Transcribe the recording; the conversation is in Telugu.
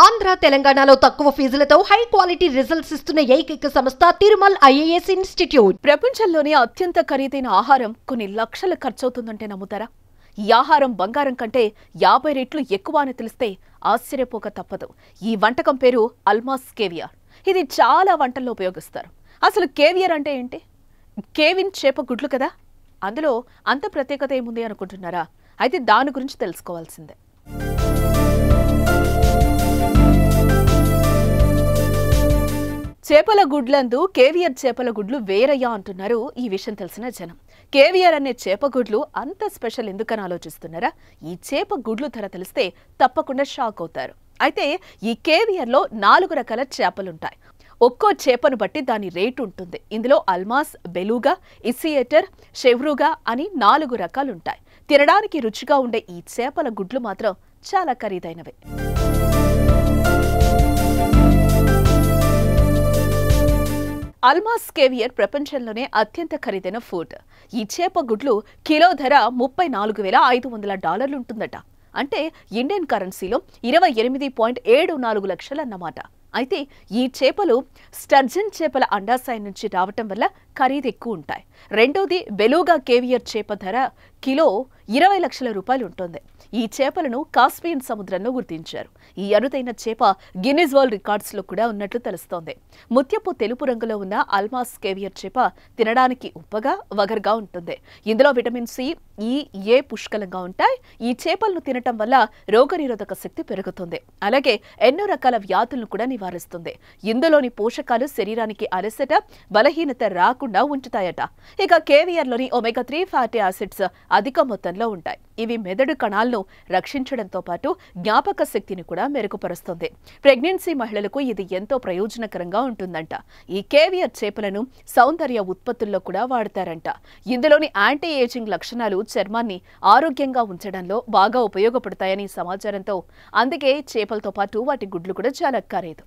ఆంధ్ర తెలంగాణలో తక్కువ ఫీజులతో హై క్వాలిటీ రిజల్ట్స్ ఇస్తున్న ఏకైక సంస్థ తిరుమల్ ఐఏఎస్ ఇన్స్టిట్యూట్. ప్రపంచంలోనే అత్యంత ఖరీదైన ఆహారం కొన్ని లక్షలు ఖర్చవుతుందంటే నమ్ముతారా? ఈ ఆహారం బంగారం కంటే 50 రెట్లు ఎక్కువ అని తెలిస్తే ఆశ్చర్యపోక తప్పదు. ఈ వంటకం పేరు అల్మాస్ కేవియర్. ఇది చాలా వంటల్లో ఉపయోగిస్తారు. అసలు కేవియర్ అంటే ఏంటి? కేవిన్ చేప గుడ్లు కదా, అందులో అంత ప్రత్యేకత ఏముంది అనుకుంటున్నారా? అయితే దాని గురించి తెలుసుకోవాల్సిందే. చేపల గుడ్లందు కేవియర్ చేపల గుడ్లు వేరయ్యా అంటున్నారు ఈ విషయం తెలిసిన జనం. కేవియర్ అనే చేప గుడ్లు అంత స్పెషల్ ఎందుకని ఆలోచిస్తున్నారా? ఈ చేప గుడ్లు ధర తెలిస్తే తప్పకుండా షాక్ అవుతారు. అయితే ఈ కేవియర్లో 4 రకాల చేపలుంటాయి. ఒక్కో చేపను బట్టి దాని రేటు ఉంటుంది. ఇందులో అల్మాస్, బెలుగా, ఇసియేటర్, షెవ్రుగా అని 4 రకాలుంటాయి. తినడానికి రుచిగా ఉండే ఈ చేపల గుడ్లు మాత్రం చాలా ఖరీదైనవే. అల్మాస్ కేవియర్ ప్రపంచంలోనే అత్యంత ఖరీదైన ఫుడ్. ఈ చేప గుడ్లు కిలో ధర $34,500 ఉంటుందట. అంటే ఇండియన్ కరెన్సీలో 28.74 లక్షలు అన్నమాట. అయితే ఈ చేపలు స్టర్జన్ చేపల అండాశయం నుంచి రావటం వల్ల ఖరీదు ఎక్కువ ఉంటాయి. రెండోది బెలుగా కేవియర్ చేప ధర కిలో 20 లక్షల రూపాయలు ఉంటుంది. ఈ చేపలను కాస్పియన్ సముద్రంలో గుర్తించారు. ఈ అరుదైన చేప గిన్నిస్ వరల్డ్ రికార్డ్స్లో కూడా ఉన్నట్లు తెలుస్తోంది. ముత్యపు తెలుపు రంగులో ఉన్న అల్మాస్ కేవియర్ చేప తినడానికి ఉప్పగా, వగరుగా ఉంటుంది. ఇందులో విటమిన్ సి, ఈ, ఏ పుష్కలంగా ఉంటాయి. ఈ చేపలను తినటం వల్ల రోగనిరోధక శక్తి పెరుగుతుంది. అలాగే ఎన్నో రకాల వ్యాధులను కూడా నివారిస్తుంది. ఇందులోని పోషకాలు శరీరానికి అలసట, బలహీనత రాకుండా ఉంచుతాయట. ఇక కేవియర్లోని ఒమేగా 3 ఫ్యాటీ యాసిడ్స్ అధిక మొత్తంలో ఉంటాయి. ఇవి మెదడు కణాలను రక్షించడంతో పాటు జ్ఞాపక శక్తిని కూడా మెరుగుపరుస్తుంది. ప్రెగ్నెన్సీ మహిళలకు ఇది ఎంతో ప్రయోజనకరంగా ఉంటుందంట. ఈ కేవియర్ చేపలను సౌందర్య ఉత్పత్తుల్లో కూడా వాడతారంట. ఇందులోని యాంటీ ఏజింగ్ లక్షణాలు చర్మాన్ని ఆరోగ్యంగా ఉంచడంలో బాగా ఉపయోగపడతాయని సమాచారంతో అందుకే చేపలతో పాటు వాటి గుడ్లు కూడా చాలా ఖరీదు.